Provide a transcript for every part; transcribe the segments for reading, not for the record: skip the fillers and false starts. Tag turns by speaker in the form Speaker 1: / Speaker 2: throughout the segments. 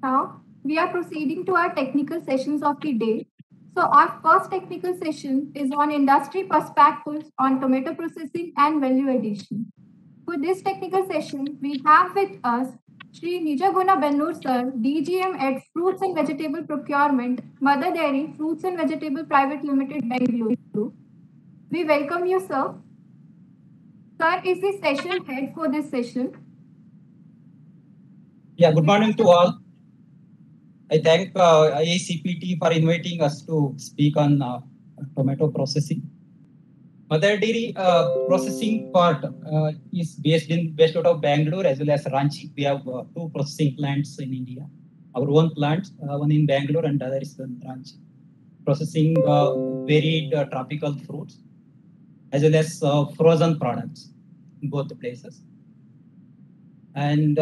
Speaker 1: Now, we are proceeding to our technical sessions of the day. So, our first technical session is on industry perspectives on tomato processing and value addition. For this technical session, we have with us Shri Nijaguna Bennur Sir, DGM at Fruits and Vegetable Procurement, Mother Dairy Fruits and Vegetable Private Limited, Bengaluru. We welcome you, sir. Sir is the session head for this session.
Speaker 2: Yeah, good morning to all. I thank IACPT for inviting us to speak on tomato processing. Mother Dairy processing part is based out of Bangalore as well as Ranchi. We have two processing plants in India. Our own plant, one in Bangalore and other is in Ranchi. Processing varied tropical fruits as well as frozen products in both the places. And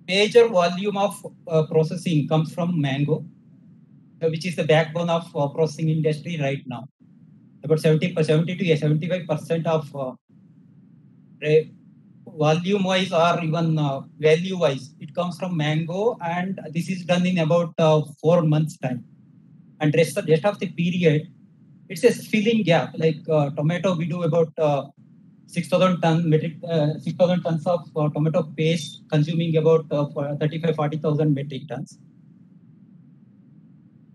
Speaker 2: major volume of processing comes from mango, which is the backbone of processing industry right now. About 70 to 75% of volume-wise or even value-wise, it comes from mango, and this is done in about 4 months' time. And rest of the period, it's a filling gap. Like tomato, we do about 6,000 tons of tomato paste, consuming about 40,000 metric tons.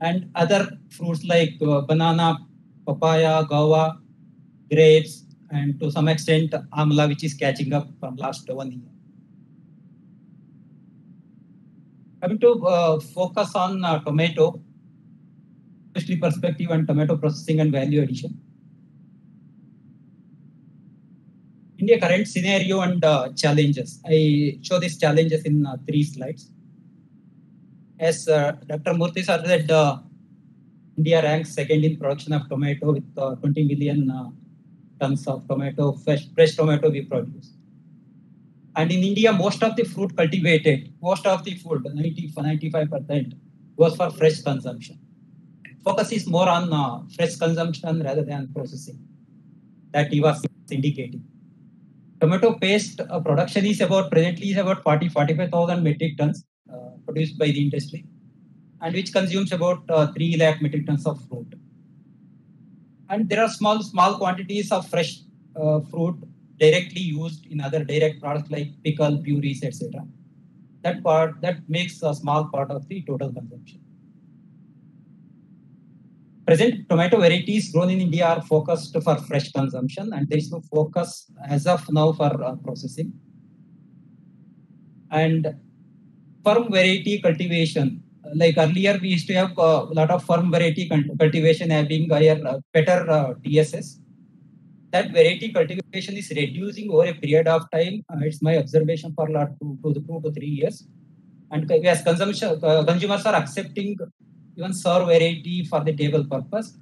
Speaker 2: And other fruits like banana, papaya, guava, grapes, and to some extent amla, which is catching up from last 1 year. Coming to focus on tomato, industry perspective and tomato processing and value addition. India current scenario and challenges. I show these challenges in 3 slides. As Dr. Murthy sir said, India ranks second in production of tomato with 20 million tons of tomato, fresh tomato we produce. And in India, most of the fruit cultivated, most of the food, 95% goes for fresh consumption. Focus is more on fresh consumption rather than processing. That he was indicating. Tomato paste production is presently 45,000 metric tons produced by the industry, and which consumes about 3 lakh metric tons of fruit. And there are small quantities of fresh fruit directly used in other direct products like pickle, purees, etc. That makes a small part of the total consumption. Present tomato varieties grown in India are focused for fresh consumption, and there is no focus as of now for processing. And firm variety cultivation, like earlier we used to have a lot of firm variety cultivation having better TSS. That variety cultivation is reducing over a period of time. It's my observation for 2 to 3 years. And as consumers are accepting even sour variety for the table purpose.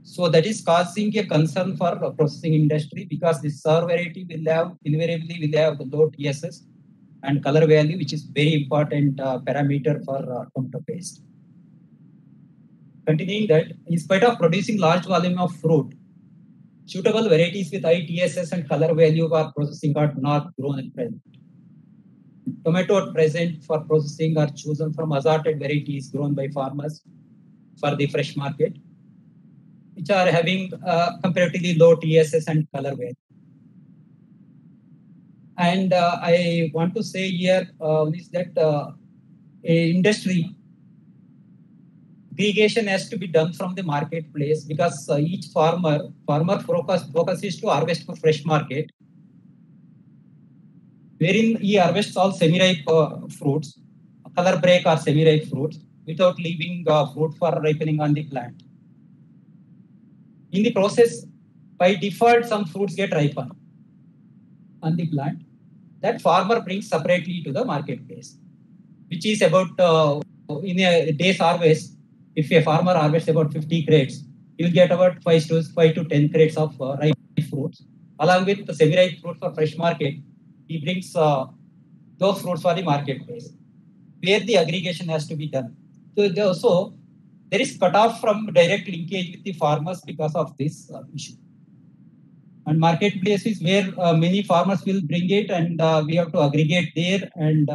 Speaker 2: So that is causing a concern for the processing industry, because this sour variety invariably will have low TSS and color value, which is very important parameter for tomato paste. Continuing that, in spite of producing large volume of fruit, suitable varieties with high TSS and color value for processing are not grown at present. Tomato at present for processing are chosen from assorted varieties grown by farmers for the fresh market, which are having comparatively low TSS and color value. And I want to say here is that industry irrigation has to be done from the marketplace, because each farmer focus is to harvest for fresh market, wherein he harvests all semi-ripe fruits, color break or semi-ripe fruits, without leaving fruit for ripening on the plant. In the process, by default, some fruits get ripened on the plant. That farmer brings separately to the marketplace, which is about in a day's harvest. If a farmer harvests about 50 crates, you will get about 5 to 10 crates of ripe fruits, along with the semi-ripe fruit for fresh market. He brings those fruits for the marketplace, where the aggregation has to be done. So there is cut off from direct linkage with the farmers because of this issue. And marketplace is where many farmers will bring it, and we have to aggregate there and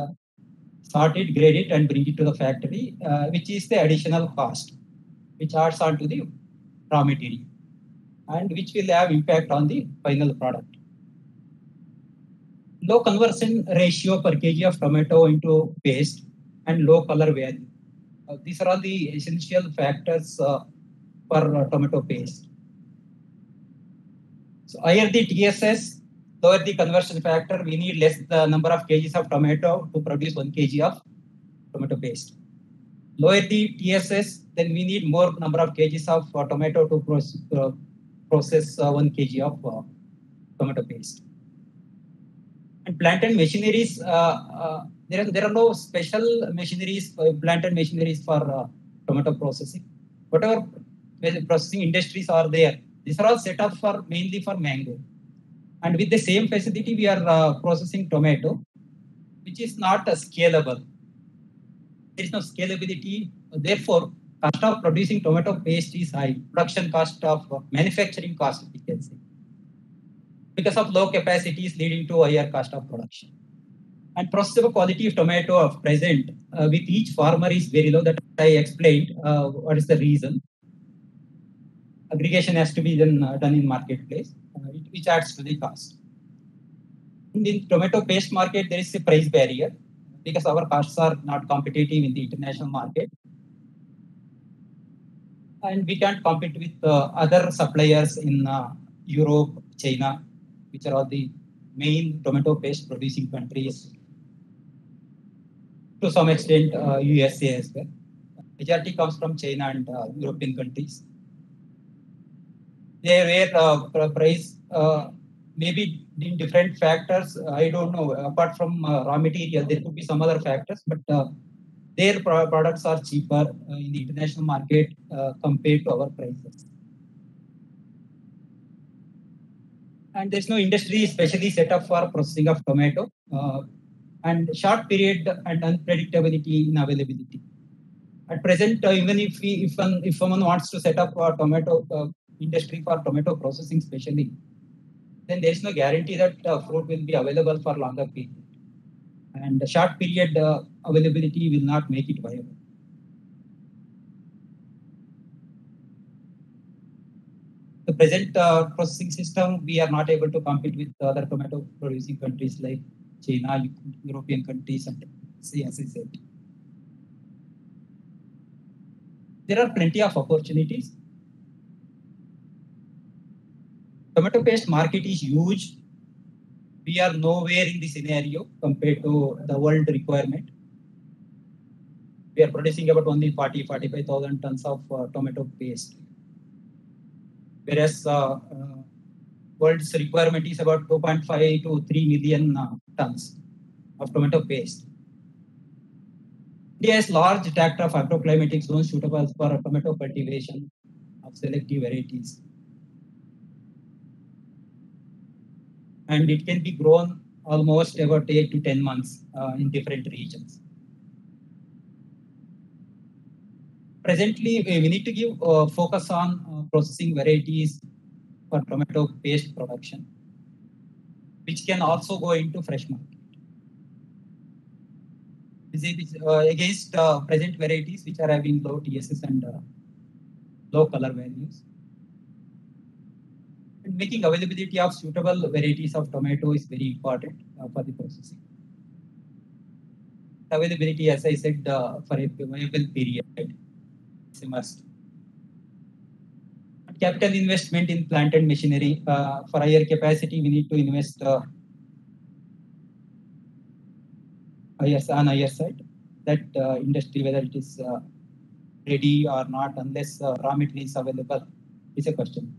Speaker 2: sort it, grade it, and bring it to the factory, which is the additional cost, which adds on to the raw material, and which will have impact on the final product. Low conversion ratio per kg of tomato into paste and low color value. These are all the essential factors for tomato paste. So higher the TSS, lower the conversion factor, we need less the number of kgs of tomato to produce 1 kg of tomato paste. Lower the TSS, then we need more number of kgs of tomato to process 1 kg of tomato paste. And plant and machineries, there are no special machineries, plant and machineries for tomato processing. Whatever processing industries are there, these are all set up for mainly for mango. And with the same facility, we are processing tomato, which is not scalable. There is no scalability. Therefore, cost of producing tomato paste is high. Production cost of manufacturing cost, we can say. Because of low capacities leading to higher cost of production. And processable quality of tomato of present with each farmer is very low. That I explained what is the reason. Aggregation has to be done in marketplace, which adds to the cost. In the tomato paste market, there is a price barrier because our costs are not competitive in the international market. And we can't compete with other suppliers in Europe, China, which are all the main tomato paste producing countries. To some extent, USA as well. Majority comes from China and European countries. There were price maybe in different factors. I don't know. Apart from raw material, there could be some other factors, but their products are cheaper in the international market compared to our prices. And there's no industry specially set up for processing of tomato, and short period and unpredictability in availability. At present, even if someone wants to set up a tomato industry for tomato processing specially, then there is no guarantee that fruit will be available for longer period. And the short period availability will not make it viable. The present processing system, we are not able to compete with other tomato producing countries like China, European countries, and as I said. There are plenty of opportunities. Tomato paste market is huge. We are nowhere in the scenario compared to the world requirement. We are producing about only 45,000 tons of tomato paste. Whereas world's requirement is about 2.5 to 3 million tons of tomato paste. India has large tract of agroclimatic zones suitable for tomato cultivation of selective varieties. And it can be grown almost about 8 to 10 months in different regions. Presently, we need to give focus on processing varieties for tomato paste production, which can also go into fresh market. This is against present varieties which are having low TSS and low color values. And making availability of suitable varieties of tomato is very important for the processing. Availability, as I said, for a viable period, it's a must. Capital investment in plant and machinery. For higher capacity, we need to invest on higher side. That industry, whether it is ready or not, unless raw material is available, is a question.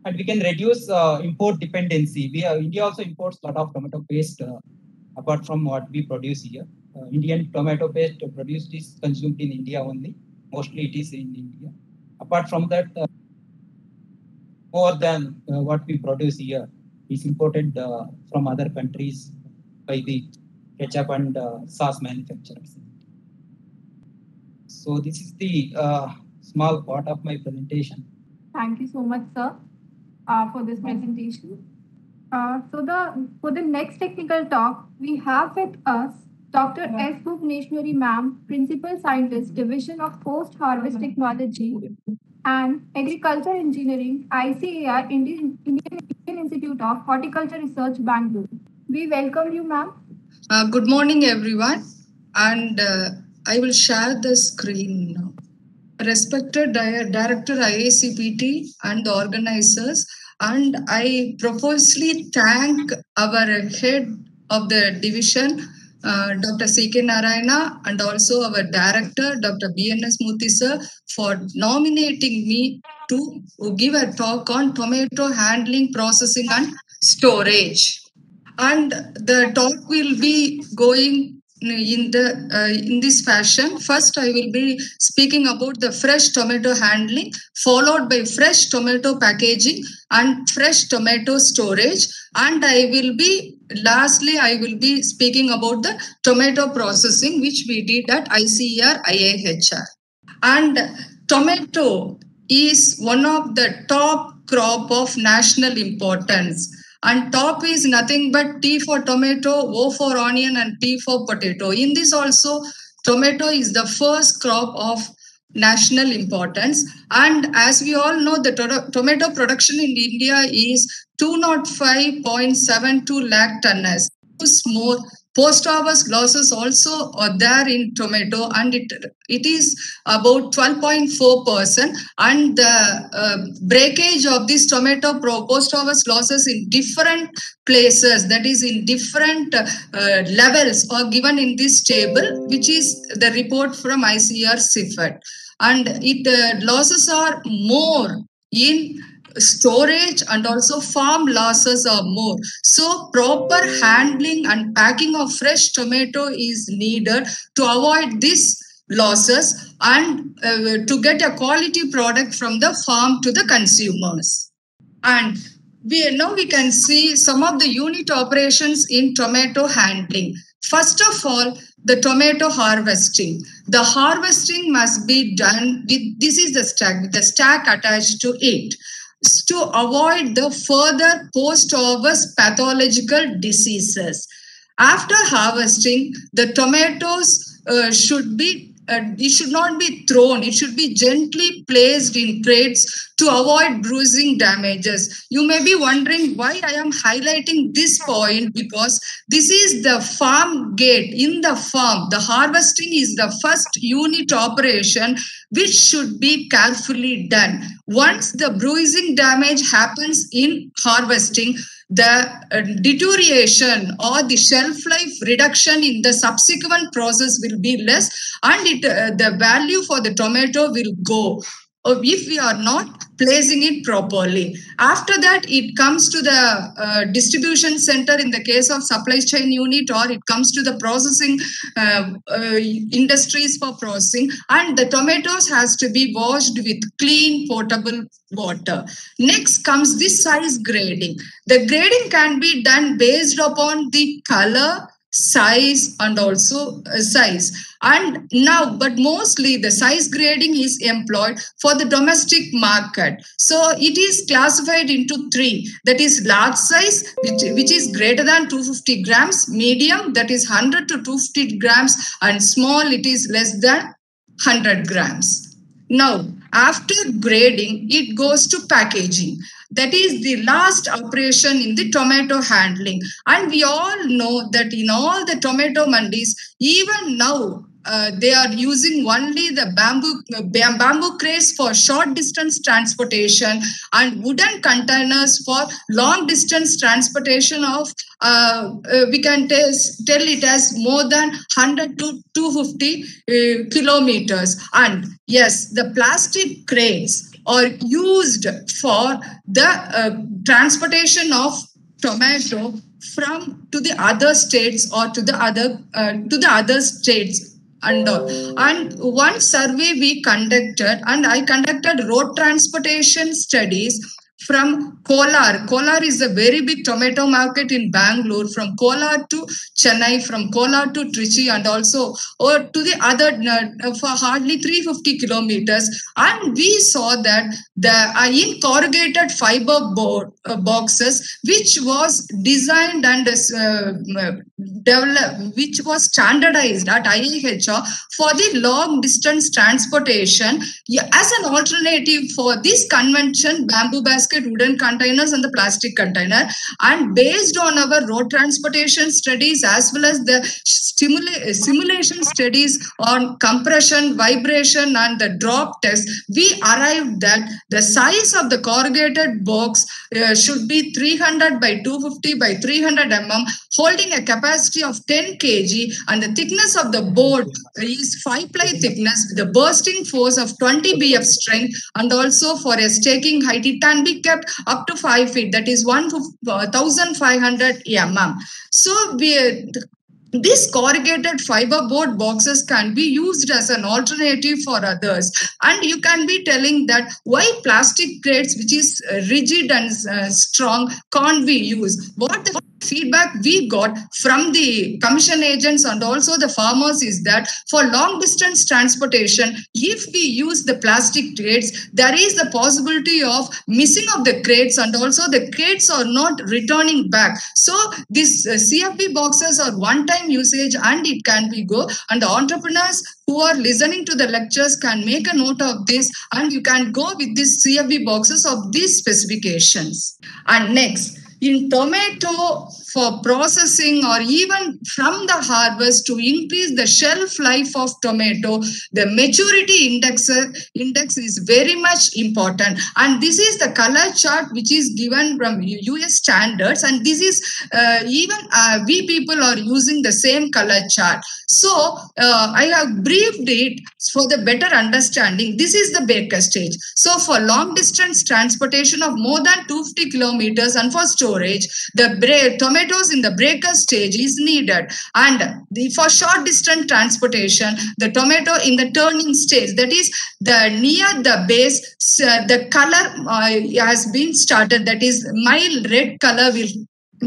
Speaker 2: And we can reduce import dependency. India also imports a lot of tomato paste apart from what we produce here. Indian tomato paste produced is consumed in India only. Mostly it is in India. Apart from that, more than what we produce here is imported from other countries by the ketchup and sauce manufacturers. So this is the small part of my presentation.
Speaker 1: Thank you so much, sir. for this presentation. For the next technical talk, we have with us Dr. S. Bhuvneshwari Ma'am, Principal Scientist, Division of Post Harvest Technology and Agriculture Engineering, ICAR, Indian Institute of Horticulture Research, Bangalore. We welcome you, ma'am.
Speaker 3: Good morning, everyone, and I will share the screen now. Respected Director IACPT and the organizers, and I profusely thank our head of the division, Dr. C.K. Narayana, and also our director, Dr. B.N.S. Murthy sir, for nominating me to give a talk on tomato handling, processing, and storage. And the talk will be going in this fashion. First, I will be speaking about the fresh tomato handling, followed by fresh tomato packaging and fresh tomato storage. And lastly, I will be speaking about the tomato processing, which we did at ICER IAHR. And tomato is one of the top crop of national importance. And top is nothing but T for tomato, O for onion, and P for potato. In this also, tomato is the first crop of national importance. And as we all know, the tomato production in India is 205.72 lakh tonnes. More post-harvest losses also are there in tomato, and it is about 12.4%. And the breakage of this tomato post-harvest losses in different places, that is in different levels, are given in this table, which is the report from ICR CIFET. And losses are more in storage, and also farm losses are more. So proper handling and packing of fresh tomato is needed to avoid these losses and to get a quality product from the farm to the consumers. And we can see some of the unit operations in tomato handling. First of all, the tomato harvesting. The harvesting must be done with, this is the stack attached to it, to avoid the further post-harvest pathological diseases. After harvesting, the tomatoes it should not be thrown. It should be gently placed in crates to avoid bruising damages. You may be wondering why I am highlighting this point, because this is the farm gate. In the farm, the harvesting is the first unit operation which should be carefully done. Once the bruising damage happens in harvesting, the deterioration or the shelf life reduction in the subsequent process will be less, and the value for the tomato will go if we are not placing it properly. After that, it comes to the distribution center in the case of supply chain unit, or it comes to the processing industries for processing, and the tomatoes has to be washed with clean potable water. Next comes the size grading. The grading can be done based upon the color, size, and also size. And now, but mostly the size grading is employed for the domestic market. So it is classified into three. That is large size, which is greater than 250 grams, medium, that is 100 to 250 grams, and small, it is less than 100 grams. Now, after grading, it goes to packaging. That is the last operation in the tomato handling. And we all know that in all the tomato mandis, even now, they are using only the bamboo crates for short distance transportation and wooden containers for long distance transportation of we can tell it as more than 100 to 250 kilometers. And yes, the plastic crates are used for the transportation of tomato from to the other states or to the other states. And one survey we conducted, and I conducted road transportation studies from Kolar. Kolar is a very big tomato market in Bangalore. From Kolar to Chennai, from Kolar to Trichy, and also or to the other for hardly 350 kilometers. And we saw that the in corrugated fiber boxes, which was designed and developed, which was standardized at IIHR for the long distance transportation as an alternative for this convention bamboo basket, wooden containers, and the plastic container. And based on our road transportation studies as well as the simulation studies on compression, vibration, and the drop test, we arrived that the size of the corrugated box should be 300 by 250 by 300 mm, holding a capacity of 10 kg, and the thickness of the board is 5-ply thickness with a bursting force of 20 bf strength, and also for a staking height it can be kept up to 5 feet, that is 1500 mm. So these corrugated fiber board boxes can be used as an alternative for others. And you can be telling that why plastic crates, which is rigid and strong, can't be used. What the feedback we got from the commission agents and also the farmers is that for long distance transportation, if we use the plastic crates, there is the possibility of missing of the crates, and also the crates are not returning back. So these CFB boxes are one-time usage and it can be go, and the entrepreneurs who are listening to the lectures can make a note of this, and you can go with these CFB boxes of these specifications. And next, in tomato, for processing or even from the harvest to increase the shelf life of tomato, the maturity index is very much important. And this is the color chart which is given from US standards, and this is even we people are using the same color chart. So I have briefed it for the better understanding. This is the baker stage. So for long distance transportation of more than 250 kilometers and for storage, the tomatoes in the breaker stage is needed. And for short distance transportation, the tomato in the turning stage, that is the near the base, the color has been started, that is mild red color will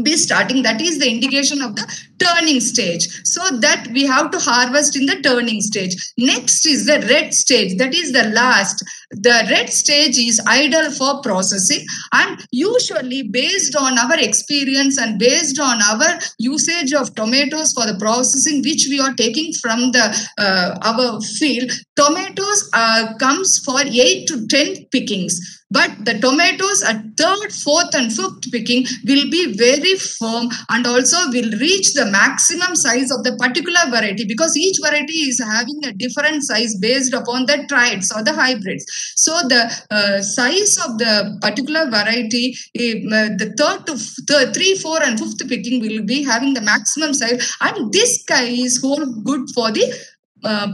Speaker 3: be starting, that is the indication of the turning stage. So that we have to harvest in the turning stage. Next is the red stage, that is the last. The red stage is ideal for processing, and usually based on our experience and based on our usage of tomatoes for the processing which we are taking from the our field, tomatoes comes for 8 to 10 pickings. But the tomatoes at third, fourth, and fifth picking will be very firm and also will reach the maximum size of the particular variety, because each variety is having a different size based upon the traits or the hybrids. So the size of the particular variety, the third to 3, 4, and fifth picking will be having the maximum size, and this guy is whole good for the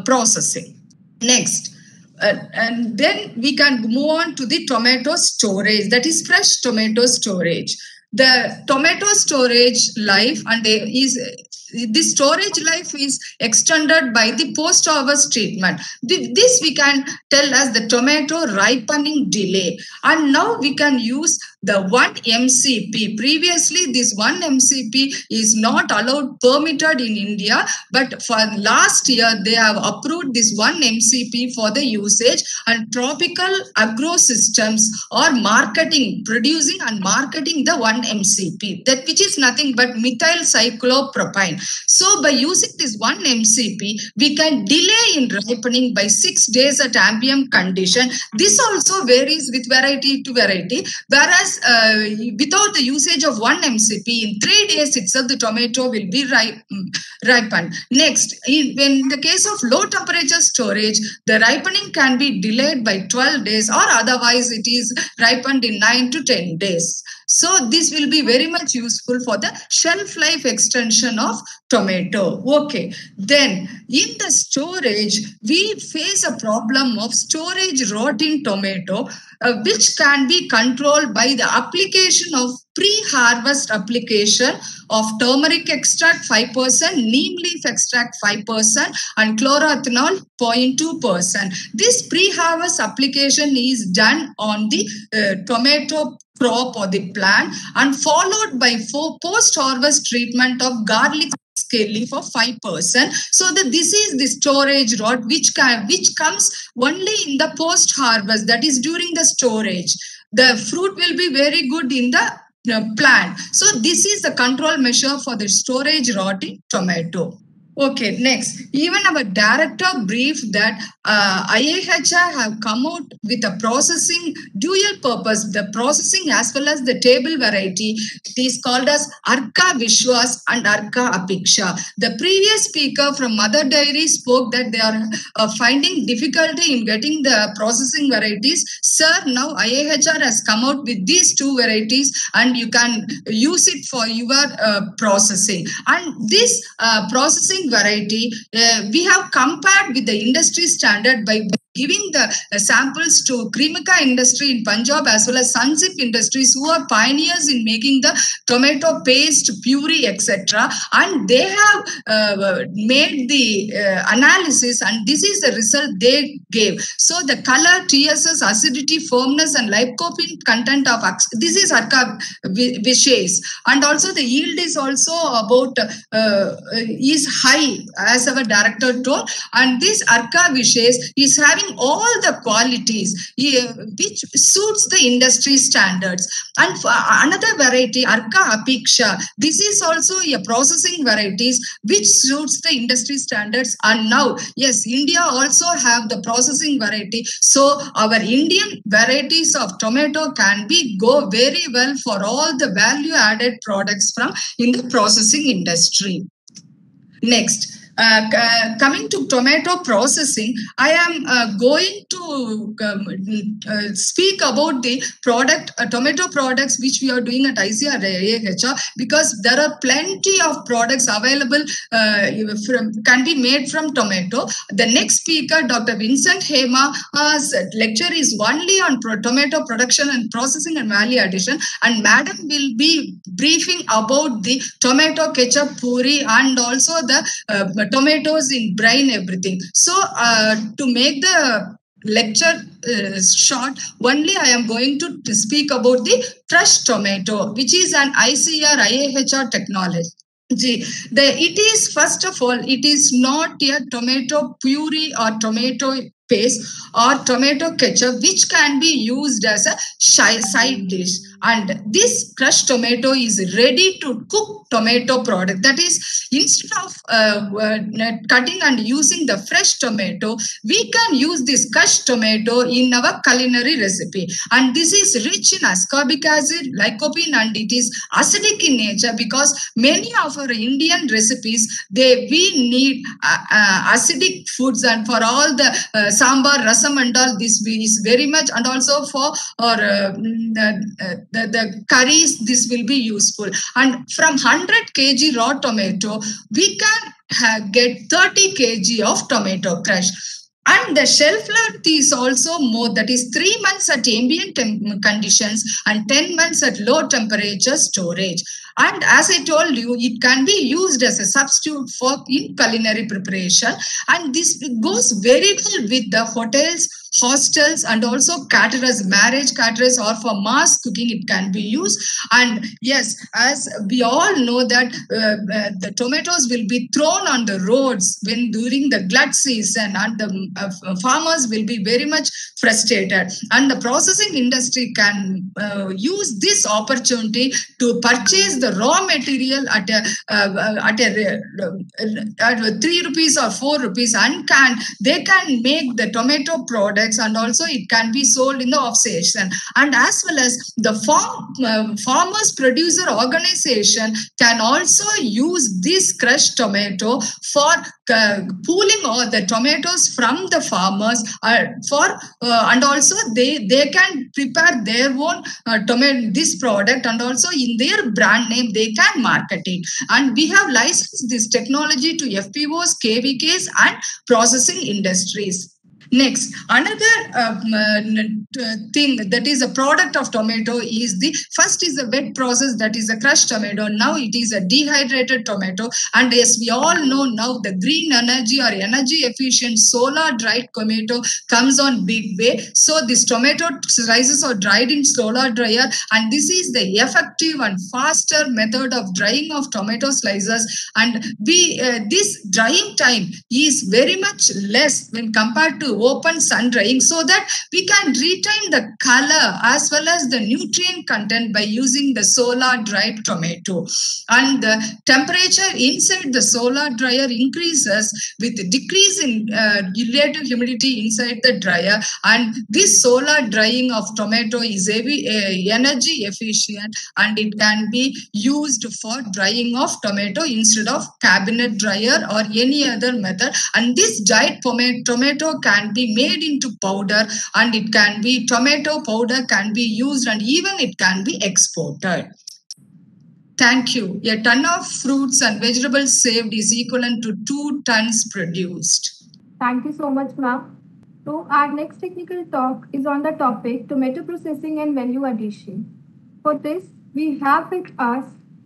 Speaker 3: processing. Next. And then we can move on to the tomato storage, that is fresh tomato storage. The tomato storage life and the storage life is extended by the post-harvest treatment. This we can tell as the tomato ripening delay. And now we can use the 1 MCP. Previously, this 1 MCP is not allowed, permitted in India, but for last year, they have approved this 1 MCP for the usage, and tropical agro systems are producing and marketing the 1 MCP, that which is nothing but methyl cyclopropene. So by using this 1 MCP, we can delay in ripening by 6 days at ambient condition. This also varies with variety to variety, whereas without the usage of 1 MCP, in 3 days itself the tomato will be ripened. Next, in the case of low temperature storage, the ripening can be delayed by 12 days, or otherwise it is ripened in 9 to 10 days. So this will be very much useful for the shelf life extension of tomato. Okay, then in the storage, we face a problem of storage rot in tomato. which can be controlled by the application of pre-harvest application of turmeric extract 5%, neem leaf extract 5%, and chloroethanol 0.2%. This pre-harvest application is done on the tomato crop or the plant and followed by post-harvest treatment of garlic scaly for 5%. So that this is the storage rot which comes only in the post-harvest, that is during the storage. The fruit will be very good in the plant. So this is the control measure for the storage rot in tomato. Okay, next, even our director briefed that IAHR have come out with a processing dual purpose, the processing as well as the table variety. It is called as Arka Vishwas and Arka Apiksha. The previous speaker from Mother Dairy spoke that they are finding difficulty in getting the processing varieties. Sir, now IAHR has come out with these two varieties and you can use it for your processing. And this processing variety, we have compared with the industry standard by giving the samples to Cremica industry in Punjab as well as Sunsip Industries, who are pioneers in making the tomato paste, puree, etc. And they have made the analysis, and this is the result they gave. So the color, TSS, acidity, firmness, and lycopene content of this is Arka Vishwas, and also the yield is also about is high, as our director told. And this Arka Vishwas is having all the qualities which suits the industry standards. And another variety, Arka Apiksha, this is also a processing varieties which suits the industry standards. And now, yes, India also have the processing variety. So our Indian varieties of tomato can go very well for all the value added products from in the processing industry. Next, coming to tomato processing, I am going to speak about the tomato products which we are doing at ICAR, because there are plenty of products available can be made from tomato. The next speaker, Dr. Vincent Hema's lecture is only on tomato production and processing and value addition, and Madam will be briefing about the tomato ketchup puri and also the tomatoes in brine, everything. So to make the lecture short, only I am going to speak about the fresh tomato, which is an ICAR technology. It is, first of all, it is not a tomato puree or tomato paste or tomato ketchup which can be used as a side dish. And this crushed tomato is ready to cook tomato product. That is, instead of cutting and using the fresh tomato, we can use this crushed tomato in our culinary recipe. And this is rich in ascorbic acid, lycopene, and it is acidic in nature, because many of our Indian recipes, we need acidic foods, and for all the sambar, rasam and all, this is very much, and also for the curries, this will be useful. And from 100 kg raw tomato, we can get 30 kg of tomato crush. And the shelf life is also more, that is 3 months at ambient conditions and 10 months at low temperature storage. And as I told you, it can be used as a substitute for in culinary preparation. And this goes very well with the hotels, hostels, and also caterers, marriage caterers, or for mass cooking it can be used. And yes, as we all know that the tomatoes will be thrown on the roads when during the glut season, and the farmers will be very much frustrated. And the processing industry can use this opportunity to purchase the raw material at 3 rupees or 4 rupees, and they can make the tomato products, and also it can be sold in the off season. And as well as the farmers producer organization can also use this crushed tomato for pooling all the tomatoes from the farmers and also they can prepare their own this product, and also in their brand name they can market it. And we have licensed this technology to FPOs, KVKs, and processing industries. Next, another thing that is a product of tomato is the first is the wet process, that is a crushed tomato. Now it is a dehydrated tomato. And as we all know now, the green energy or energy efficient solar dried tomato comes on big way. So this tomato slices are dried in solar dryer, and this is the effective and faster method of drying of tomato slices. And this drying time is very much less when compared to open sun drying, so that we can retain the color as well as the nutrient content by using the solar dried tomato. And the temperature inside the solar dryer increases with decrease in relative humidity inside the dryer, and this solar drying of tomato is energy efficient, and it can be used for drying of tomato instead of cabinet dryer or any other method. And this dried tomato can be made into powder, and it can be tomato powder can be used, and even it can be exported. Thank you. A ton of fruits and vegetables saved is equivalent to 2 tons produced.
Speaker 1: Thank you so much, ma'am. So our next technical talk is on the topic tomato processing and value addition. For this, we have with us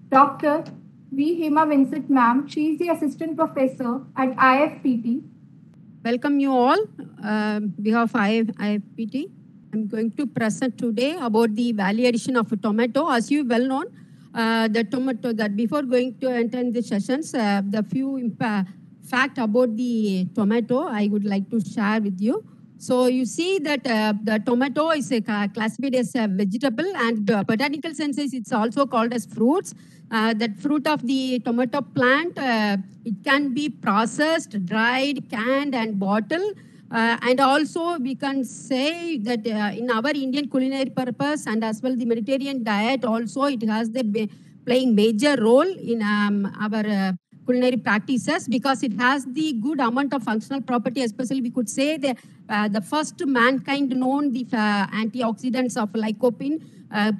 Speaker 1: Dr. V. Hema Vincent, ma'am. She is the assistant professor at IFPT.
Speaker 4: Welcome you all. Behalf of IFPT, I'm going to present today about the value addition of a tomato. As you well known, the tomato, that before going to enter in the sessions, the few fact about the tomato I would like to share with you. So you see that the tomato is classified as a vegetable, and botanical senses it's also called as fruits. That fruit of the tomato plant, it can be processed, dried, canned, and bottled. And also we can say that in our Indian culinary purpose and as well the Mediterranean diet also, it has the playing major role in our culinary practices, because it has the good amount of functional property. Especially we could say the first mankind known the antioxidants of lycopene.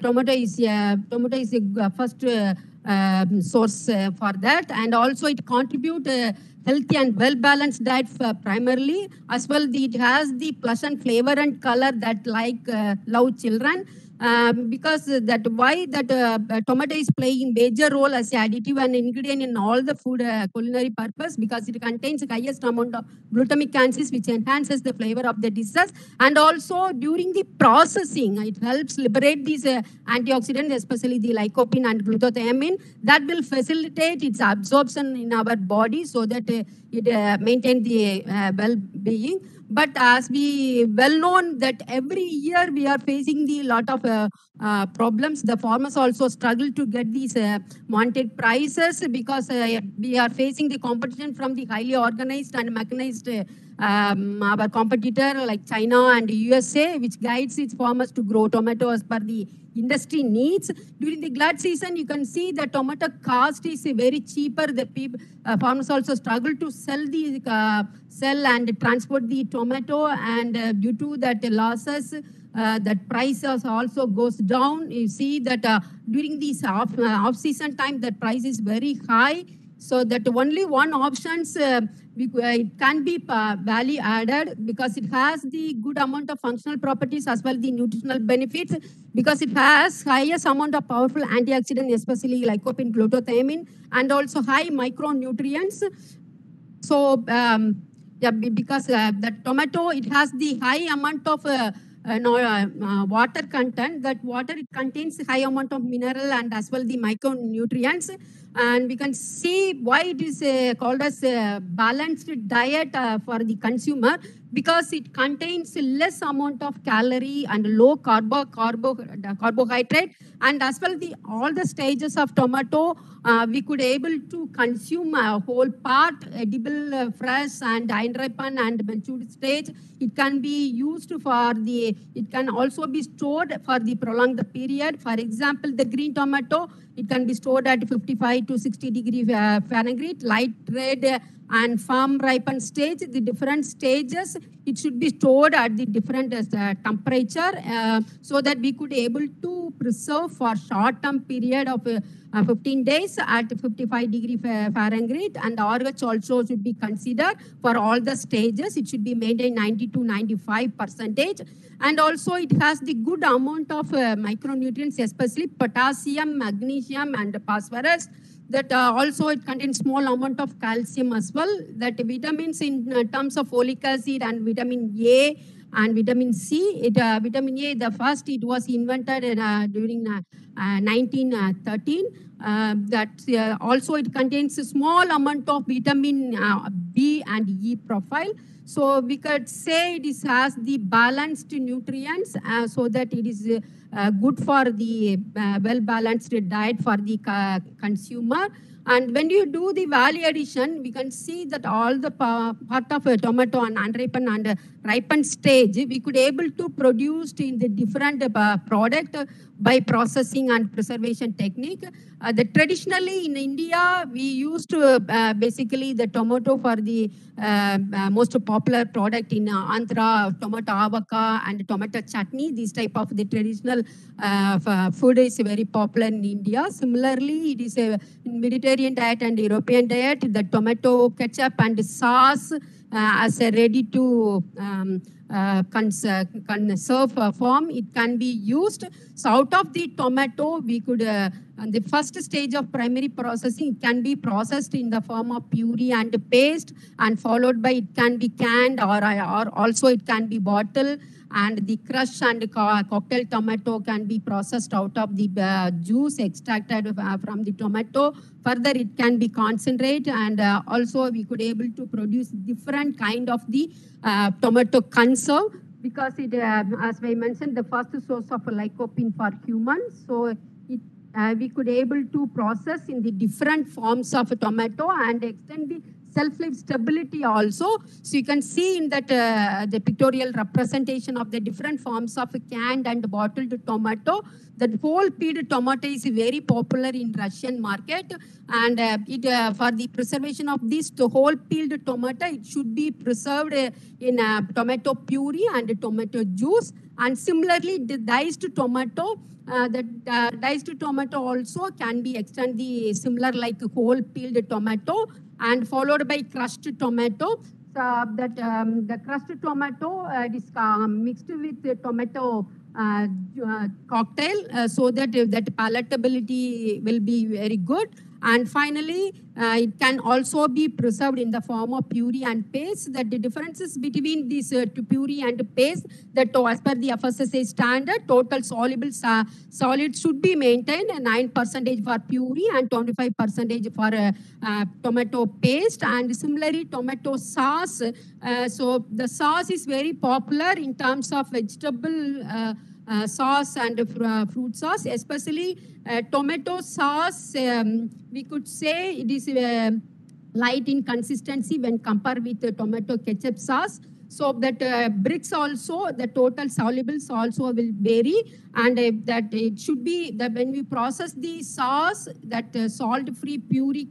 Speaker 4: Tomato is a first source for that, and also it contribute healthy and well-balanced diet primarily. As well, it has the pleasant flavor and color that love children. Because that why that tomato is playing major role as an additive and ingredient in all the food culinary purpose, because it contains the highest amount of glutamic acids, which enhances the flavor of the dishes. And also during the processing, it helps liberate these antioxidants, especially the lycopene and glutathione, that will facilitate its absorption in our body, so that it maintain the well-being. But as we well known that every year we are facing the lot of problems. The farmers also struggle to get these wanted prices, because we are facing the competition from the highly organized and mechanized our competitor like China and USA, which guides its farmers to grow tomato as per the industry needs. During the glut season, you can see the tomato cost is very cheaper. The farmers also struggle to sell and transport the tomato, and due to that losses, that prices also goes down. You see that during this off-season time, that price is very high. So that only one options it can be value added, because it has the good amount of functional properties as well the nutritional benefits, because it has highest amount of powerful antioxidant, especially lycopene, glutathione, and also high micronutrients. So yeah, because the tomato, it has the high amount of water content. That water, it contains high amount of mineral and as well the micronutrients. And we can see why it is called as a balanced diet for the consumer, because it contains less amount of calorie and low carbohydrate. And as well all the stages of tomato, we could able to consume a whole part, edible, fresh, and unripened and matured stage. It can be used for it can also be stored for the prolonged period. For example, the green tomato, it can be stored at 55 to 60 degree Fahrenheit. Light red and farm ripen stage, the different stages, it should be stored at the different temperature so that we could able to preserve for short-term period of 15 days at 55 degree Fahrenheit, and RH also should be considered for all the stages. It should be maintained 90 to 95%, and also it has the good amount of micronutrients, especially potassium, magnesium, and phosphorus. That also it contains small amount of calcium as well. That vitamins in terms of folic acid and vitamin A and vitamin C. Vitamin A, the first it was invented during 1913. That also it contains a small amount of vitamin B and E profile. So we could say it has the balanced nutrients so that it is good for the well-balanced diet for the consumer. And when you do the value addition, we can see that all the part of a tomato and unripened and ripened stage, we could able to produce in the different product by processing and preservation technique. Traditionally in India, we used to basically the tomato for the most popular product in Andhra, tomato avocado and tomato chutney. This type of the traditional food is very popular in India. Similarly, it is a Mediterranean diet and European diet. The tomato ketchup and sauce as a ready to conserve form, it can be used. So out of the tomato, we could the first stage of primary processing, it can be processed in the form of puree and paste, and followed by it can be canned or also it can be bottled, and the crush and cocktail tomato can be processed out of the juice extracted from the tomato. Further, it can be concentrate, and also we could able to produce different kind of the tomato conserve, because it, as I mentioned, the first source of lycopene for humans. So it, we could able to process in the different forms of tomato and extend the shelf-life stability also. So you can see in that the pictorial representation of the different forms of canned and bottled tomato. That whole peeled tomato is very popular in Russian market, and it for the preservation of this whole peeled tomato, it should be preserved in tomato puree and tomato juice. And similarly, the diced tomato, diced tomato also can be extend the similar like whole peeled tomato, and followed by crushed tomato. The crushed tomato is mixed with the tomato cocktail so that that palatability will be very good. And finally, it can also be preserved in the form of puree and paste. That the differences between these puree and paste, that as per the FSSAI standard, total soluble solid should be maintained 9% for puree and 25% for tomato paste. And similarly, tomato sauce. So the sauce is very popular in terms of vegetable sauce and fruit sauce, especially tomato sauce. We could say it is light in consistency when compared with the tomato ketchup sauce. So that bricks also, the total solubles also will vary, and that it should be that when we process the sauce, that salt-free puree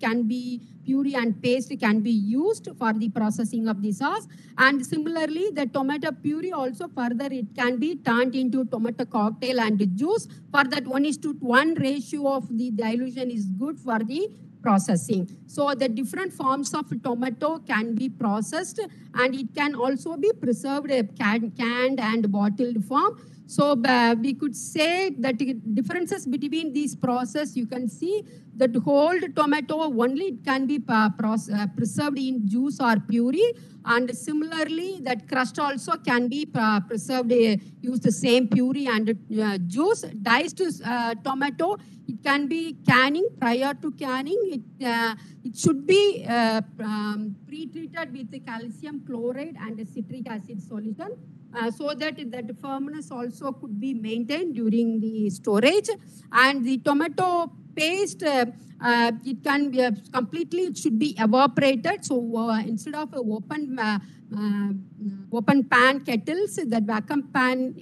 Speaker 4: and paste can be used for the processing of the sauce. And similarly, the tomato puree also further it can be turned into tomato cocktail and juice. For that 1:1 ratio of the dilution is good for the processing. So the different forms of tomato can be processed, and it can also be preserved canned and bottled form. So we could say that differences between these process, you can see that whole tomato only it can be preserved in juice or puree, and similarly that crushed also can be preserved, use the same puree and juice. Diced tomato, it can be canning. Prior to canning, it should be pre-treated with the calcium chloride and citric acid solution, so that the firmness also could be maintained during the storage. And the tomato paste, it can be completely, it should be evaporated. So instead of open pan kettles, the vacuum pan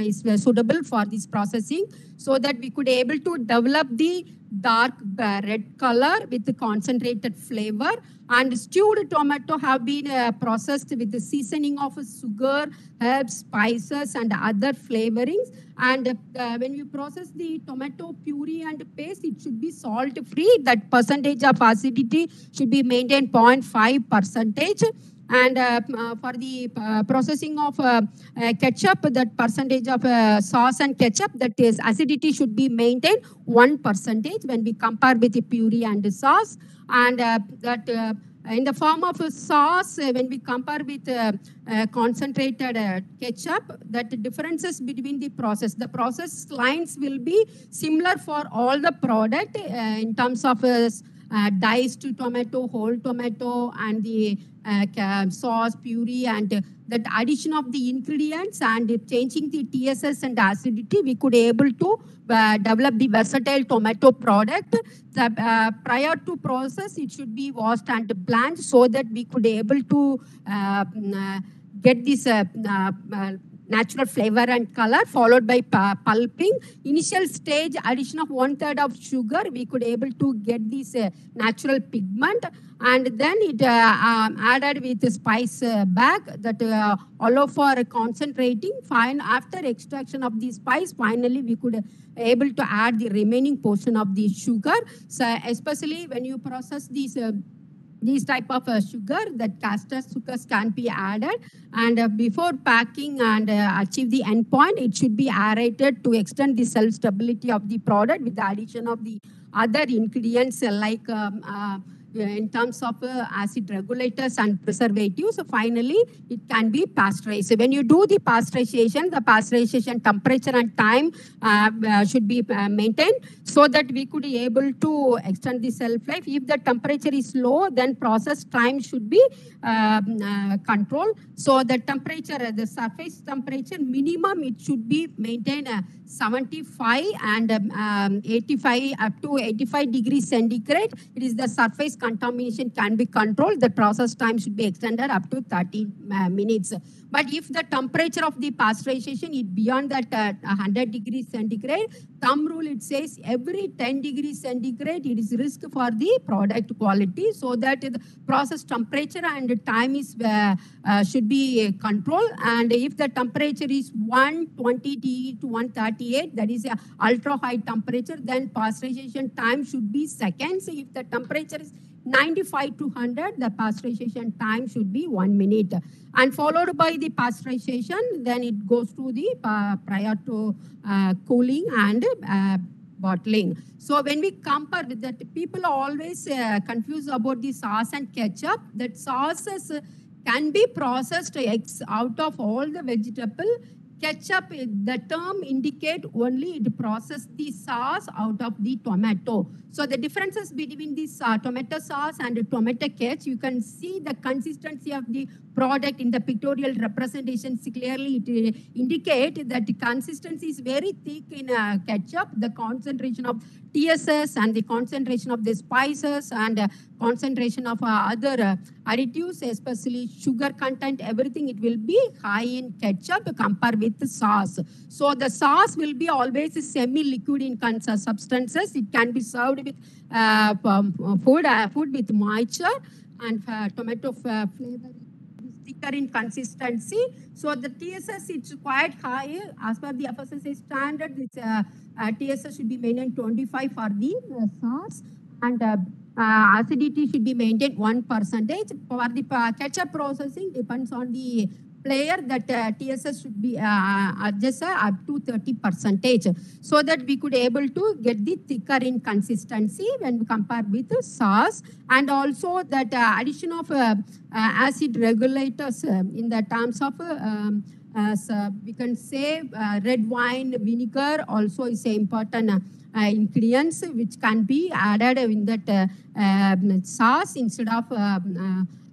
Speaker 4: is suitable for this processing, so that we could able to develop the dark red color with concentrated flavor. And stewed tomato have been processed with the seasoning of sugar, herbs, spices, and other flavorings. And when you process the tomato puree and paste, it should be salt-free. That percentage of acidity should be maintained 0.5 percentage. And for the processing of ketchup, that percentage of sauce and ketchup, that is acidity should be maintained 1% when we compare with the puree and the sauce. And that in the form of a sauce, when we compare with concentrated ketchup, that the differences between the process lines will be similar for all the product in terms of diced tomato, whole tomato, and the sauce, puree, and that addition of the ingredients and changing the TSS and acidity, we could able to develop the versatile tomato product. Prior to process, it should be washed and blanched so that we could able to get this natural flavor and color, followed by pulping. Initial stage, addition of 1/3 of sugar, we could able to get this natural pigment. And then it added with the spice bag that allow for concentrating. Fine, after extraction of the spice, finally we could able to add the remaining portion of the sugar. So especially when you process these type of sugar, that castor sugars can be added. And before packing and achieve the end point, it should be aerated to extend the shelf stability of the product with the addition of the other ingredients like in terms of acid regulators and preservatives. So finally, it can be pasteurized. So when you do the pasteurization temperature and time should be maintained so that we could be able to extend the shelf life. If the temperature is low, then process time should be controlled. So the temperature, the surface temperature minimum, it should be maintained 75 and 85 up to 85 degrees centigrade. It is the surface contamination can be controlled. The process time should be extended up to 30 minutes. But if the temperature of the pasteurization is beyond that 100 degrees centigrade, thumb rule, it says every 10 degrees centigrade, it is risk for the product quality, so that the process temperature and time is should be controlled. And if the temperature is 120 to 138, that is a ultra high temperature, then pasteurization time should be seconds. If the temperature is 95 to 100, the pasteurization time should be 1 minute. And followed by the pasteurization, then it goes to the prior to cooling and bottling. So when we compare with that, people are always confused about the sauce and ketchup. That sauces can be processed out of all the vegetable. Ketchup, the term indicate only it process the sauce out of the tomato. So the differences between this tomato sauce and tomato ketchup, you can see the consistency of the product in the pictorial representations. Clearly it indicate that the consistency is very thick in ketchup. The concentration of TSS and the concentration of the spices and concentration of other additives, especially sugar content, everything, it will be high in ketchup compared with the sauce. So the sauce will be always semi-liquid in substances. It can be served with food with moisture, and tomato flavor is thicker in consistency. So the TSS is quite high. As per the FSSAI standard, it's TSS should be maintained 25 for the sauce, and acidity should be maintained 1%. For the ketchup processing, depends on the player, that TSS should be adjusted up to 30%, so that we could able to get the thicker in consistency when we compare with the sauce. And also that addition of acid regulators in the terms of so we can say red wine vinegar also is an important ingredients which can be added in that sauce instead of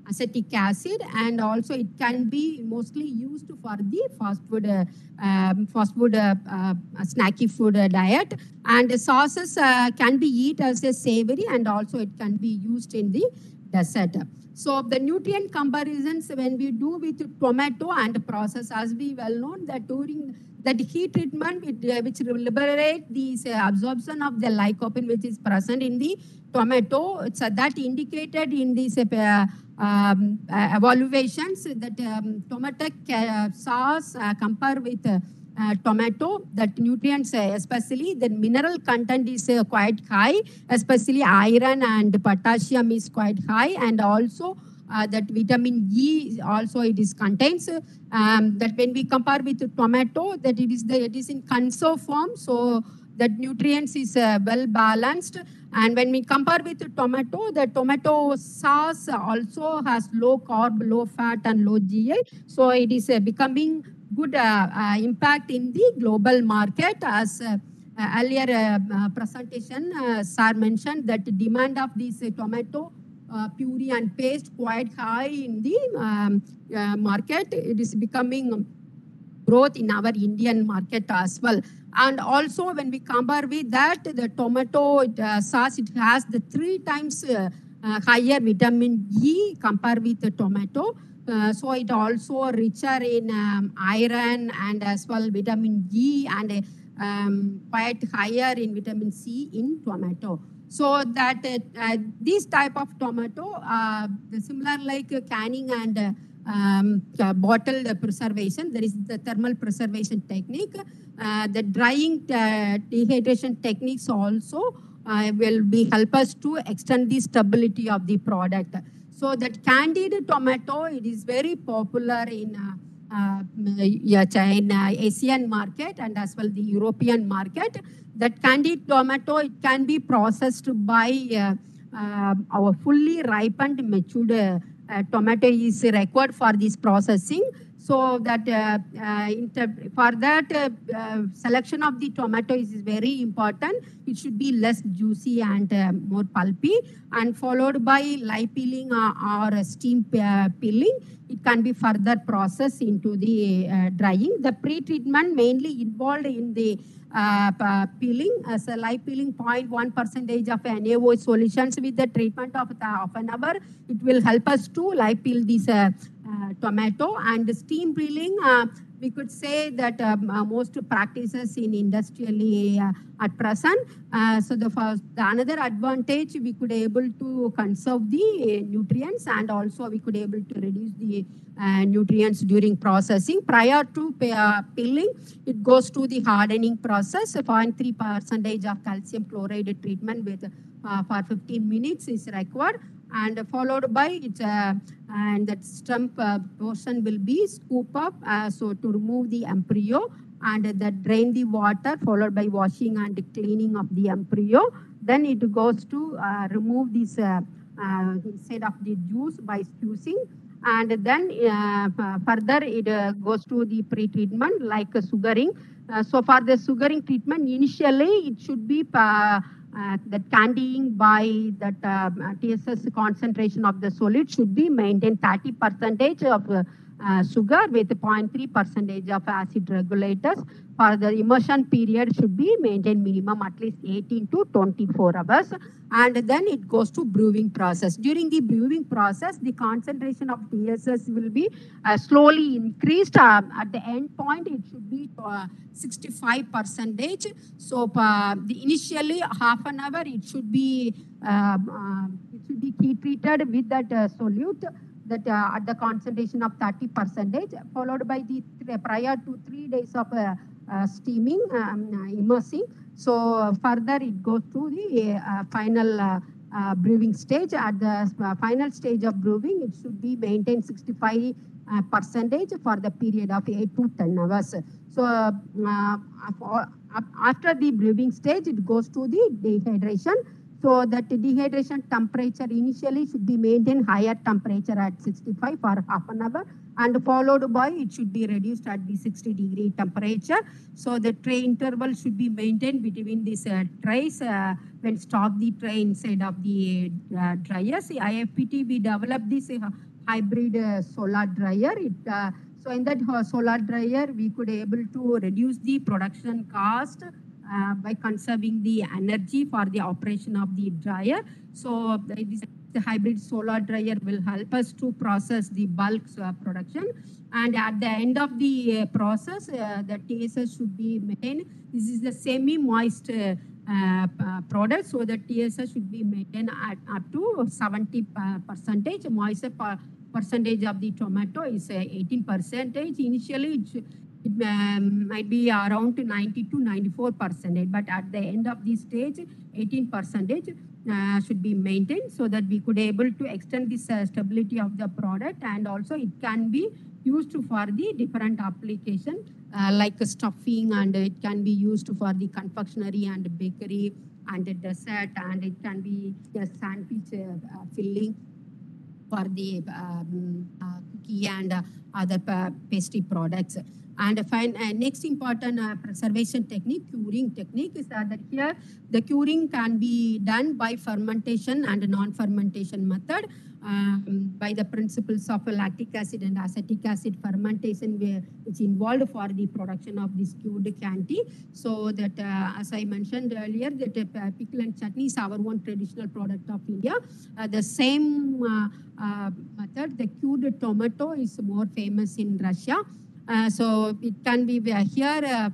Speaker 4: acetic acid. And also it can be mostly used for the fast food snacky food diet. And sauces can be eaten as a savory, and also it can be used in the dessert. So the nutrient comparisons when we do with tomato and process, as we well known that during that heat treatment which will liberate the absorption of the lycopene which is present in the tomato. So that indicated in these evaluations that tomato sauce compared with tomato, that nutrients, especially the mineral content is quite high, especially iron and potassium is quite high, and also that vitamin E also it is contains. That when we compare with the tomato, that it is in conserve form, so that nutrients is well balanced. And when we compare with the tomato sauce also has low carb, low fat, and low GI. So it is becoming good impact in the global market. As earlier presentation, sir mentioned that the demand of this tomato puree and paste quite high in the market. It is becoming growth in our Indian market as well. And also when we compare with that, the tomato sauce, it has the 3 times higher vitamin E compared with the tomato. So it also richer in iron and as well vitamin E, and quite higher in vitamin C in tomato. So that this type of tomato, similar like canning and bottle preservation, there is the thermal preservation technique. The drying dehydration techniques also will be help us to extend the stability of the product. So that candied tomato, it is very popular in Asian market and as well the European market. That candied tomato, it can be processed by our fully ripened matured tomato is required for this processing. So that for that selection of the tomato is very important. It should be less juicy and more pulpy, and followed by live peeling or steam peeling. It can be further processed into the drying. The pre-treatment mainly involved in the peeling, as a live peeling 0.1% of NaOH solutions with the treatment of half an hour. It will help us to live peel this tomato. And steam peeling, we could say that most practices in industrially at present. So the another advantage, we could able to conserve the nutrients, and also we could able to reduce the nutrients during processing. Prior to peeling, it goes to the hardening process. 0.3% of calcium chloride treatment with for 15 minutes is required, and followed by it, and that stump portion will be scoop up so to remove the embryo, and that drain the water, followed by washing and cleaning of the embryo. Then it goes to remove this instead of the juice by squeezing, and then further it goes to the pre-treatment like sugaring. So for the sugaring treatment, initially it should be that candying by that TSS concentration of the solid should be maintained 30% of sugar with 0.3% of acid regulators. For the immersion period should be maintained minimum at least 18 to 24 hours. And then it goes to brewing process. During the brewing process, the concentration of TSS will be slowly increased. At the end point, it should be 65%. So the initially half an hour, it should be heat treated with that solute, that at the concentration of 30%, followed by the prior to 3 days of steaming, immersing. So further it goes to the final brewing stage. At the final stage of brewing, it should be maintained 65% for the period of 8 to 10 hours. So after the brewing stage, it goes to the dehydration. So that dehydration temperature initially should be maintained higher temperature at 65 for half an hour, and followed by it should be reduced at the 60-degree temperature. So the tray interval should be maintained between these trays when stock the tray inside of the dryer. See, IFPT, we developed this hybrid solar dryer. So in that solar dryer, we could able to reduce the production cost by conserving the energy for the operation of the dryer. So it is The hybrid solar dryer will help us to process the bulk production. And at the end of the process, the TSS should be maintained. This is the semi-moist product, so the TSS should be maintained at up to 70%. Moisture percentage of the tomato is 18%. Initially, it might be around 90 to 94%, but at the end of this stage, 18% should be maintained so that we could able to extend this stability of the product, and also it can be used for the different application like stuffing, and it can be used for the confectionery and bakery and the dessert, and it can be a sandwich filling for the cookie and other pastry products. And next important preservation technique, curing technique, is that here the curing can be done by fermentation and non-fermentation method by the principles of lactic acid and acetic acid fermentation, where it's involved for the production of this cured candy. So that, as I mentioned earlier, that pickle and chutney is our one traditional product of India. The same method, the cured tomato, is more famous in Russia. So it can be here,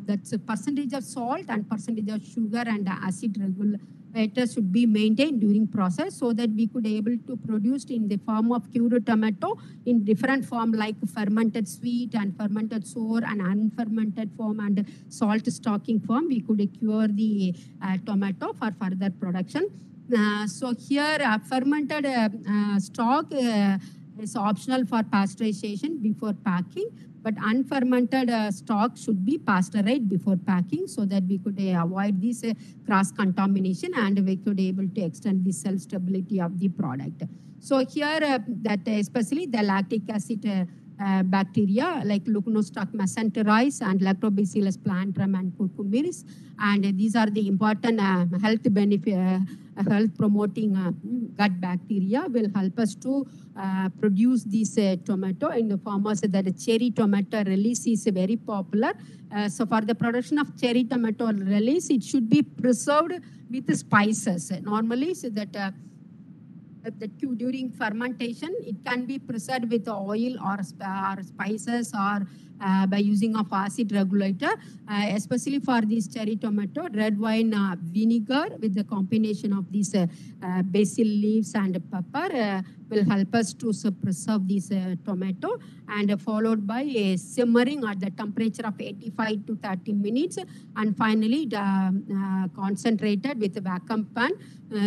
Speaker 4: that's a percentage of salt and percentage of sugar and acid regulator should be maintained during process, so that we could able to produce in the form of cured tomato in different form like fermented sweet and fermented sour and unfermented form and salt stocking form. We could cure the tomato for further production. So here fermented stock is optional for pasteurization before packing, but unfermented stock should be pasteurized before packing, so that we could avoid this cross contamination and we could able to extend the cell stability of the product. So here that especially the lactic acid bacteria like Leuconostoc mesenteritis and Lactobacillus plantrum and curcuminis, and these are the important health benefit, health promoting gut bacteria will help us to produce this tomato in the farmers. That cherry tomato relish is very popular. So for the production of cherry tomato relish, it should be preserved with spices normally, so that during fermentation, it can be preserved with oil or spices or by using of acid regulator, especially for this cherry tomato, red wine vinegar with the combination of these basil leaves and pepper will help us to preserve this tomato, and followed by a simmering at the temperature of 85 to 30 minutes, and finally concentrated with a vacuum pan.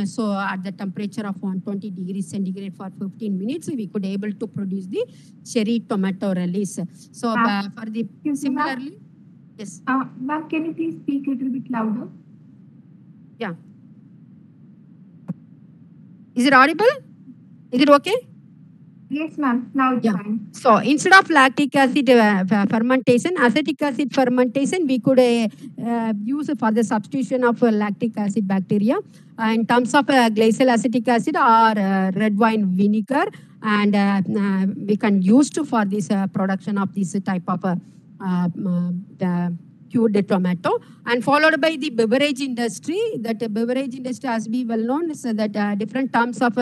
Speaker 4: So at the temperature of 120 degrees centigrade for 15 minutes, we could able to produce the cherry tomato relish. So for the similarly, yes.
Speaker 1: Ma'am, can you please speak a little bit louder?
Speaker 4: Yeah. Is it audible? Is it okay?
Speaker 1: Yes, ma'am. Now it's fine.
Speaker 4: So instead of lactic acid fermentation, acetic acid fermentation, we could use for the substitution of lactic acid bacteria in terms of glacial acetic acid or red wine vinegar, and we can use for this production of this type of cured tomato, and followed by the beverage industry. That beverage industry, as we well known, is that different terms of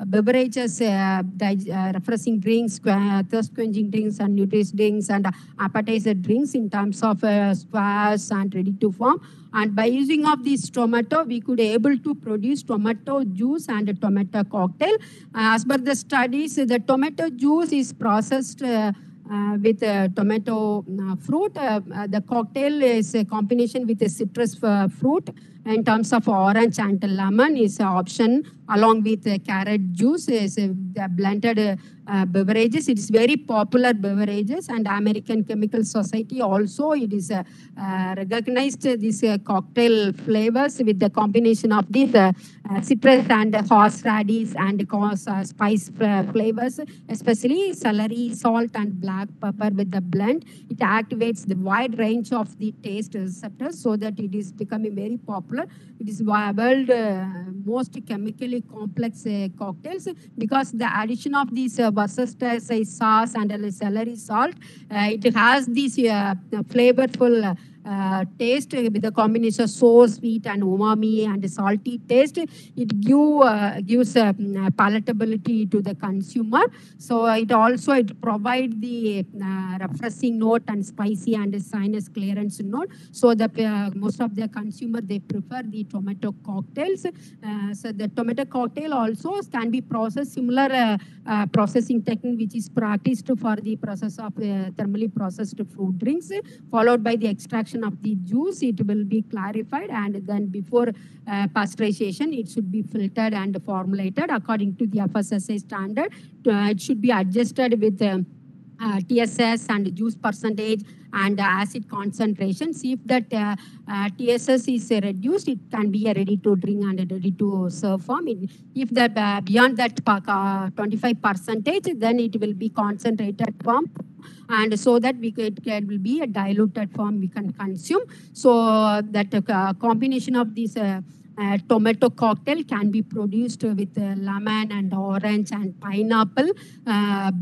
Speaker 4: beverages, refreshing drinks, thirst quenching drinks, and nutritious drinks, and appetizer drinks in terms of squash and ready to form. And by using of this tomato, we could able to produce tomato juice and a tomato cocktail. As per the studies, the tomato juice is processed with tomato fruit. The cocktail is a combination with a citrus fruit. In terms of orange and lemon is an option, along with carrot juice is the blended beverages. It is very popular beverages, and American Chemical Society also it is recognized this cocktail flavors with the combination of these citrus and horseradish and spice flavors, especially celery, salt, and black pepper with the blend. It activates the wide range of the taste receptors, so that it is becoming very popular. It is world most chemically complex cocktails, because the addition of these Worcestershire sauce and celery salt, it has this flavorful taste with the combination of sour, sweet, and umami and salty taste. It gives palatability to the consumer. So it provides the refreshing note and spicy and sinus clearance note. So most of the consumer, they prefer the tomato cocktails. So the tomato cocktail also can be processed similar processing technique which is practiced for the process of thermally processed fruit drinks, followed by the extraction of the juice. It will be clarified, and then before pasteurization, it should be filtered and formulated according to the FSSAI standard. It should be adjusted with TSS and juice percentage and acid concentrations. If that TSS is reduced, it can be a ready to drink and ready to serve form. If the beyond that 25%, then it will be concentrated form, and so that it will be a diluted form we can consume. So that combination of these tomato cocktail can be produced with lemon and orange and pineapple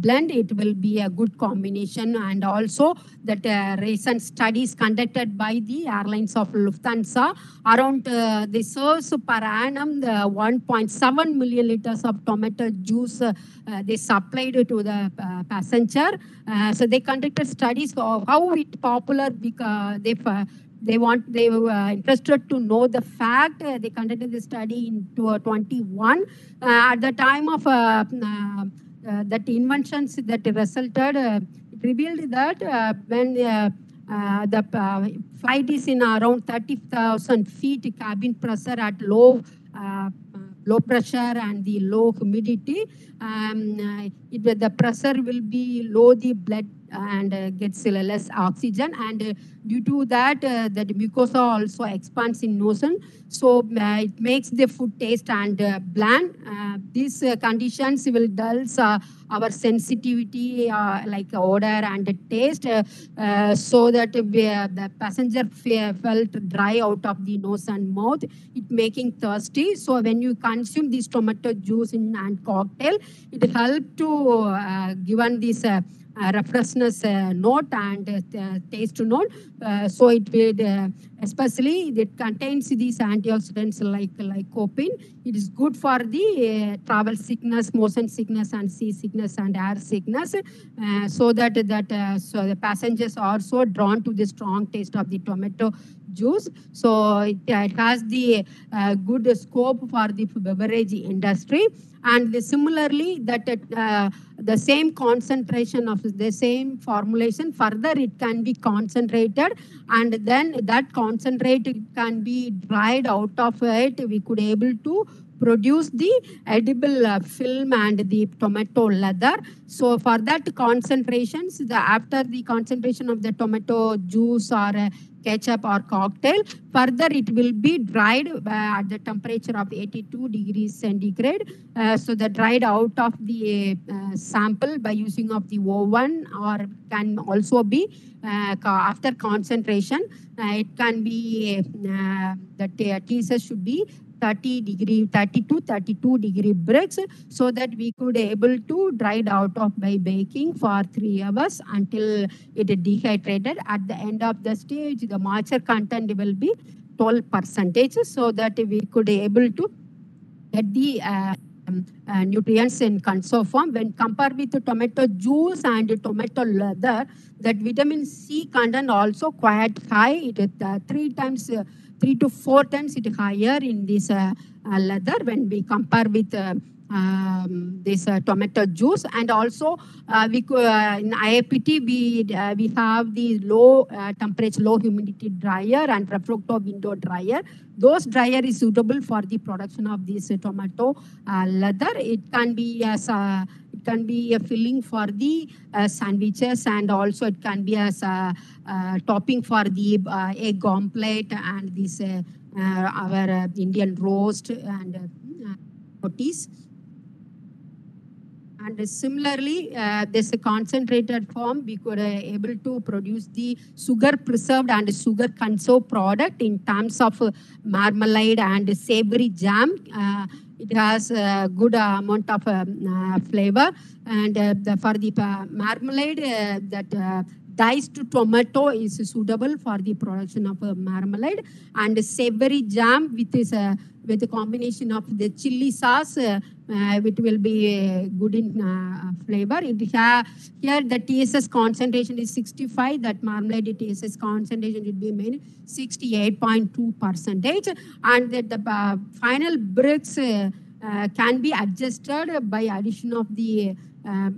Speaker 4: blend. It will be a good combination. And also that recent studies conducted by the airlines of Lufthansa, around they serves per annum 1.7 million liters of tomato juice they supplied to the passenger. So they conducted studies of how it popular because they were interested to know the fact. They conducted the study in 21. At the time of that inventions that resulted, it revealed that when the flight is in around 30,000 feet cabin pressure at low pressure and the low humidity, the pressure will be low, the blood and gets less oxygen, and due to that the mucosa also expands in nostril, so it makes the food taste and bland. These conditions will dull our sensitivity like odor and taste, so that the passenger felt dry out of the nose and mouth, it making thirsty. So when you consume this tomato juice in and cocktail, it help to given this refreshness note and taste note. So it will especially it contains these antioxidants like lycopene. It is good for the travel sickness, motion sickness, and sea sickness and air sickness. So that so the passengers are so drawn to the strong taste of the tomato juice. So it has the good scope for the beverage industry. And similarly, that the same concentration of the same formulation, further it can be concentrated, and then that concentrate can be dried out of it. We could able to produce the edible film and the tomato leather. So for that concentrations, after the concentration of the tomato juice or ketchup or cocktail, further it will be dried at the temperature of 82 degrees centigrade. So the dried out of the sample by using of the oven, or can also be after concentration. It can be the TSS should be 30 to 32 degree Brix, so that we could able to dry it out of by baking for 3 hours until it dehydrated. At the end of the stage, the moisture content will be 12%, so that we could able to get the nutrients in conserve form. When compared with the tomato juice and tomato leather, that vitamin C content also quite high. It is 3 to 4 times it higher in this leather when we compare with this tomato juice. And also we in IAPT we have the low temperature, low humidity dryer and refracto window dryer. Those dryer is suitable for the production of this tomato leather. It can be as it can be a filling for the sandwiches, and also it can be as a topping for the egg omelette and this our Indian roast and rotis. And similarly, this concentrated form, we could able to produce the sugar preserved and sugar conserved product in terms of marmalade and savory jam. It has a good amount of flavor. And for the marmalade, that diced tomato is suitable for the production of a marmalade, and savory jam with a combination of the chili sauce, it will be good in flavor. Here the TSS concentration is 65. That marmalade TSS concentration will be made 68.2%, and that the final bricks can be adjusted by addition of the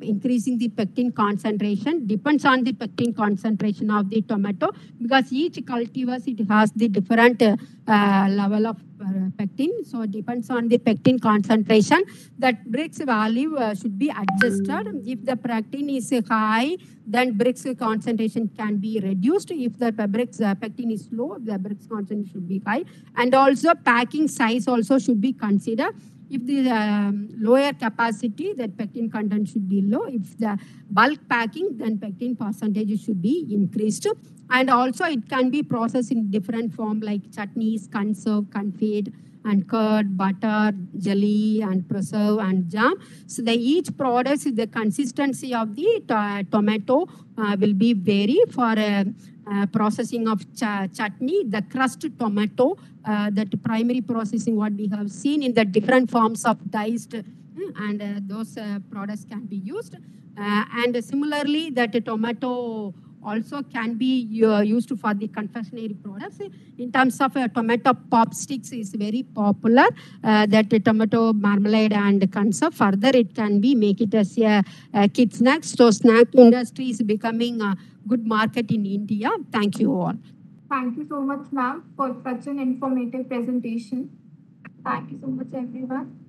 Speaker 4: increasing the pectin concentration. Depends on the pectin concentration of the tomato, because each cultivars it has the different level of pectin. So it depends on the pectin concentration. That bricks value should be adjusted. If the pectin is high, then bricks concentration can be reduced. If the bricks pectin is low, the bricks concentration should be high. And also packing size also should be considered. If the lower capacity, that pectin content should be low. If the bulk packing, then pectin percentage should be increased. And also it can be processed in different form like chutneys, conserve, confit, and curd, butter, jelly, and preserve, and jam. So each product, the consistency of the tomato will be vary for processing of chutney. The crushed tomato, that primary processing what we have seen in the different forms of diced, and those products can be used. And similarly, that tomato also can be used for the confectionery products. In terms of tomato pop sticks is very popular, that tomato marmalade and conserve. Further, it can be make it as a kid snacks. So snack industry is becoming a good market in India. Thank you all.
Speaker 1: Thank you so much, ma'am, for such an informative presentation. Thank you so much, everyone.